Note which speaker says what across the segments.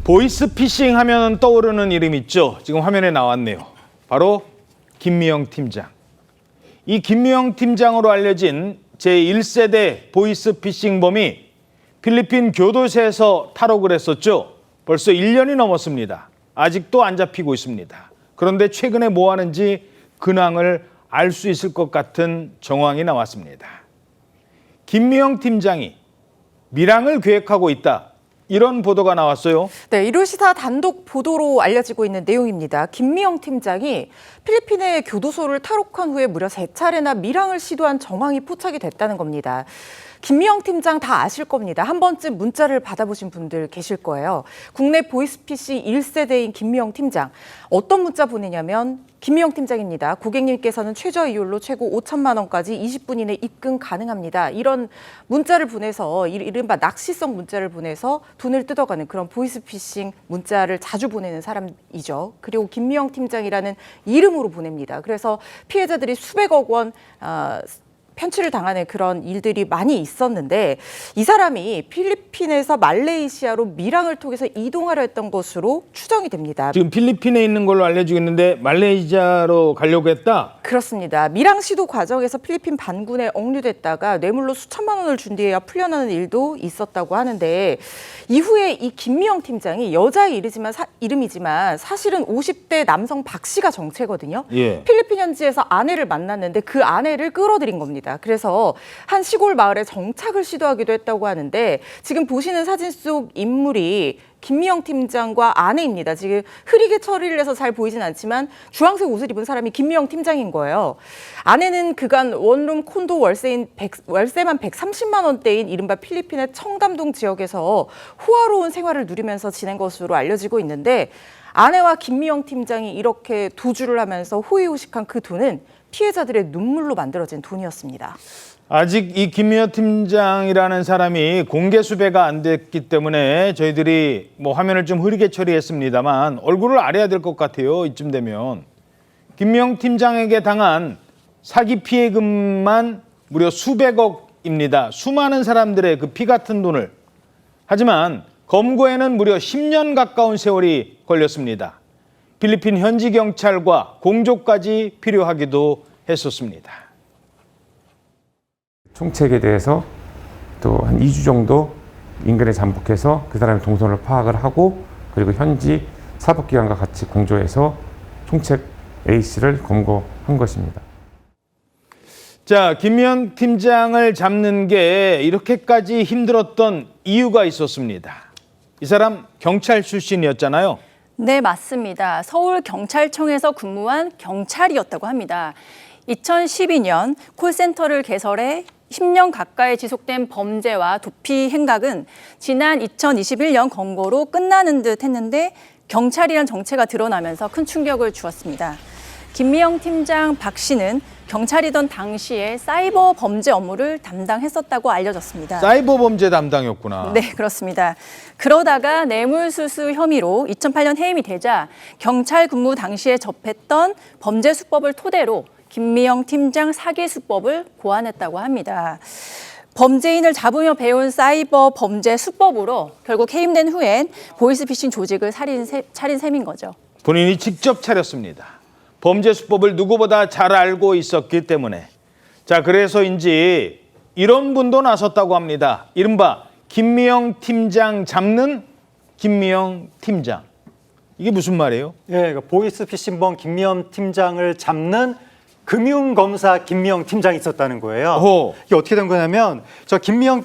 Speaker 1: 보이스피싱 하면 떠오르는 이름 있죠. 지금 화면에 나왔네요. 바로 김미영 팀장. 이 김미영 팀장으로 알려진 제1세대 보이스피싱범이 필리핀 교도소에서 탈옥을 했었죠. 벌써 1년이 넘었습니다. 아직도 안 잡히고 있습니다. 그런데 최근에 뭐 하는지 근황을 알 수 있을 것 같은 정황이 나왔습니다. 김미영 팀장이 밀항을 계획하고 있다. 이런 보도가 나왔어요.
Speaker 2: 네, 이루시사 단독 보도로 알려지고 있는 내용입니다. 김미영 팀장이 필리핀의 교도소를 탈옥한 후에 무려 3차례나 밀항을 시도한 정황이 포착이 됐다는 겁니다. 김미영 팀장 다 아실 겁니다. 한 번쯤 문자를 받아보신 분들 계실 거예요. 국내 보이스피싱 1세대인 김미영 팀장. 어떤 문자 보내냐면 김미영 팀장입니다. 고객님께서는 최저 이율로 최고 5천만 원까지 20분 이내 입금 가능합니다. 이런 문자를 보내서 이른바 낚시성 문자를 보내서 돈을 뜯어가는 그런 보이스피싱 문자를 자주 보내는 사람이죠. 그리고 김미영 팀장이라는 이름으로 보냅니다. 그래서 피해자들이 수백억 원 편취를 당하는 그런 일들이 많이 있었는데 이 사람이 필리핀에서 말레이시아로 밀항을 통해서 이동하려 했던 것으로 추정이 됩니다.
Speaker 1: 지금 필리핀에 있는 걸로 알려지고 있는데 말레이시아로 가려고 했다?
Speaker 2: 그렇습니다. 밀항 시도 과정에서 필리핀 반군에 억류됐다가 뇌물로 수천만 원을 준 뒤에야 풀려나는 일도 있었다고 하는데 이후에 이 김미영 팀장이 여자의 이름이지만 사실은 50대 남성 박 씨가 정체거든요.
Speaker 1: 예.
Speaker 2: 필리핀 현지에서 아내를 만났는데 그 아내를 끌어들인 겁니다. 그래서 한 시골 마을에 정착을 시도하기도 했다고 하는데 지금 보시는 사진 속 인물이 김미영 팀장과 아내입니다. 지금 흐리게 처리를 해서 잘 보이진 않지만 주황색 옷을 입은 사람이 김미영 팀장인 거예요. 아내는 그간 원룸 콘도 월세만 130만 원대인 이른바 필리핀의 청담동 지역에서 호화로운 생활을 누리면서 지낸 것으로 알려지고 있는데 아내와 김미영 팀장이 이렇게 도주를 하면서 호의호식한 그 돈은 피해자들의 눈물로 만들어진 돈이었습니다.
Speaker 1: 아직 이 김미영 팀장이라는 사람이 공개 수배가 안 됐기 때문에 저희들이 뭐 화면을 좀 흐리게 처리했습니다만 얼굴을 알아야 될 것 같아요. 이쯤 되면. 김미영 팀장에게 당한 사기 피해금만 무려 수백억입니다. 수많은 사람들의 그 피 같은 돈을. 하지만 검거에는 무려 10년 가까운 세월이 걸렸습니다. 필리핀 현지 경찰과 공조까지 필요하기도 했었습니다.
Speaker 3: 총책에 대해서 또 한 2주 정도 인근에 잠복해서 그 사람의 동선을 파악을 하고 그리고 현지 사법기관과 같이 공조해서 총책 A씨를 검거한 것입니다.
Speaker 1: 자, 김미영 팀장을 잡는 게 이렇게까지 힘들었던 이유가 있었습니다. 이 사람 경찰 출신이었잖아요.
Speaker 4: 네, 맞습니다. 서울경찰청에서 근무한 경찰이었다고 합니다. 2012년 콜센터를 개설해 10년 가까이 지속된 범죄와 도피 행각은 지난 2021년 검거로 끝나는 듯 했는데 경찰이란 정체가 드러나면서 큰 충격을 주었습니다. 김미영 팀장 박 씨는 경찰이던 당시에 사이버 범죄 업무를 담당했었다고 알려졌습니다.
Speaker 1: 사이버 범죄 담당이었구나.
Speaker 4: 네, 그렇습니다. 그러다가 뇌물수수 혐의로 2008년 해임이 되자 경찰 근무 당시에 접했던 범죄 수법을 토대로 김미영 팀장 사기 수법을 고안했다고 합니다. 범죄인을 잡으며 배운 사이버 범죄 수법으로 결국 해임된 후엔 보이스피싱 조직을 차린 셈인 거죠.
Speaker 1: 본인이 직접 차렸습니다. 범죄 수법을 누구보다 잘 알고 있었기 때문에. 자, 그래서인지 이런 분도 나섰다고 합니다. 이른바 김미영 팀장 잡는 김미영 팀장. 이게 무슨 말이에요?
Speaker 5: 예, 보이스피싱범 김미영 팀장을 잡는 금융검사 김미영 팀장이 있었다는 거예요.
Speaker 1: 어허.
Speaker 5: 이게 어떻게 된 거냐면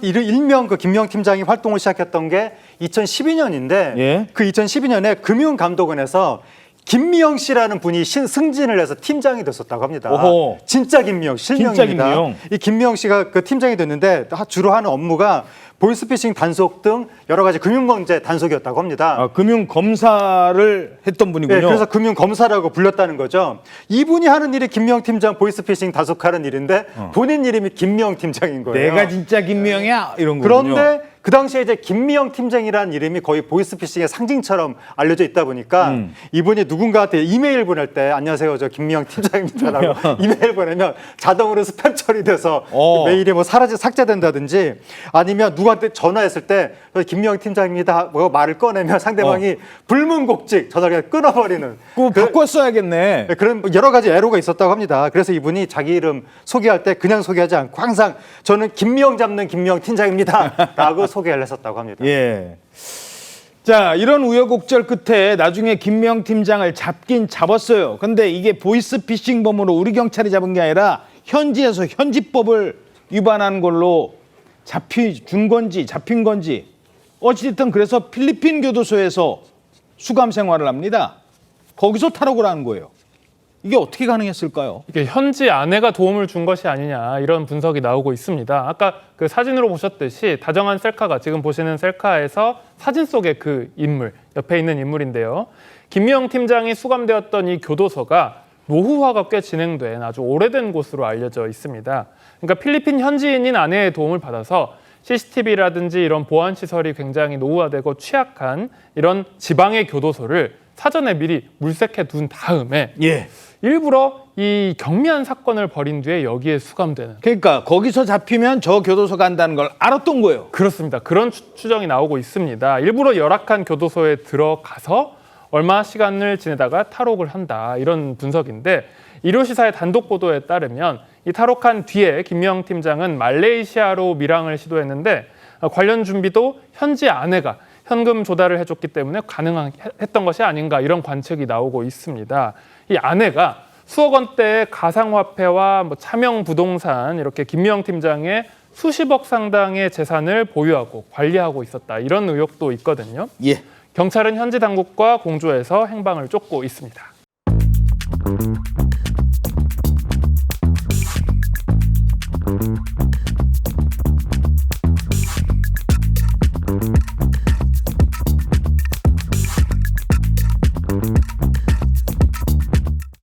Speaker 5: 일명 그 김미영 팀장이 활동을 시작했던 게 2012년인데
Speaker 1: 예.
Speaker 5: 그 2012년에 금융감독원에서 김미영 씨라는 분이 승진을 해서 팀장이 됐었다고 합니다.
Speaker 1: 어허.
Speaker 5: 진짜 김미영, 실명입니다.
Speaker 1: 진짜 김미영.
Speaker 5: 이 김미영 씨가 그 팀장이 됐는데 주로 하는 업무가 보이스피싱 단속 등 여러 가지 금융범죄 단속이었다고 합니다.
Speaker 1: 아, 금융검사를 했던 분이군요.
Speaker 5: 네, 그래서 금융검사라고 불렸다는 거죠. 이분이 하는 일이 김미영 팀장 보이스피싱 단속하는 일인데 본인 이름이 김미영 팀장인 거예요.
Speaker 1: 내가 진짜 김미영이야 이런 거군요.
Speaker 5: 그런데 그 당시에 이제 김미영 팀장이라는 이름이 거의 보이스피싱의 상징처럼 알려져 있다 보니까 이분이 누군가한테 이메일 보낼 때 안녕하세요, 저 김미영 팀장입니다라고 이메일 보내면 자동으로 스팸 처리돼서 메일이 뭐 삭제된다든지 아니면 누구한테 전화했을 때 김미영 팀장입니다 뭐 말을 꺼내면 상대방이 불문곡직 전화를 그냥 끊어버리는
Speaker 1: 그거 바꿔 써야겠네.
Speaker 5: 그런 여러 가지 애로가 있었다고 합니다. 그래서 이분이 자기 이름 소개할 때 그냥 소개하지 않고 항상 저는 김미영 잡는 김미영 팀장입니다 라고 소개를 했었다고 합니다.
Speaker 1: 예. 자, 이런 우여곡절 끝에 나중에 김미영 팀장을 잡긴 잡았어요. 근데 이게 보이스피싱범으로 우리 경찰이 잡은 게 아니라 현지에서 현지법을 위반한 걸로 잡힌 건지 어찌됐든 그래서 필리핀 교도소에서 수감 생활을 합니다. 거기서 탈옥을 하는 거예요. 이게 어떻게 가능했을까요?
Speaker 6: 이게 현지 아내가 도움을 준 것이 아니냐 이런 분석이 나오고 있습니다. 아까 그 사진으로 보셨듯이 다정한 셀카가 지금 보시는 셀카에서 사진 속의 그 인물, 옆에 있는 인물인데요. 김미영 팀장이 수감되었던 이 교도소가 노후화가 꽤 진행된 아주 오래된 곳으로 알려져 있습니다. 그러니까 필리핀 현지인인 아내의 도움을 받아서 CCTV라든지 이런 보안 시설이 굉장히 노후화되고 취약한 이런 지방의 교도소를 사전에 미리 물색해 둔 다음에
Speaker 1: 예.
Speaker 6: 일부러 이 경미한 사건을 벌인 뒤에 여기에 수감되는.
Speaker 1: 그러니까 거기서 잡히면 저 교도소 간다는 걸 알았던 거예요.
Speaker 6: 그렇습니다. 그런 추정이 나오고 있습니다. 일부러 열악한 교도소에 들어가서 얼마 시간을 지내다가 탈옥을 한다. 이런 분석인데 일요시사의 단독 보도에 따르면 이 탈옥한 뒤에 김미영 팀장은 말레이시아로 밀항을 시도했는데 관련 준비도 현지 아내가 현금 조달을 해줬기 때문에 가능했던 것이 아닌가 이런 관측이 나오고 있습니다. 이 아내가 수억 원대의 가상화폐와 뭐 차명 부동산 이렇게 김미영 팀장의 수십억 상당의 재산을 보유하고 관리하고 있었다 이런 의혹도 있거든요.
Speaker 1: 예.
Speaker 6: 경찰은 현지 당국과 공조해서 행방을 쫓고 있습니다.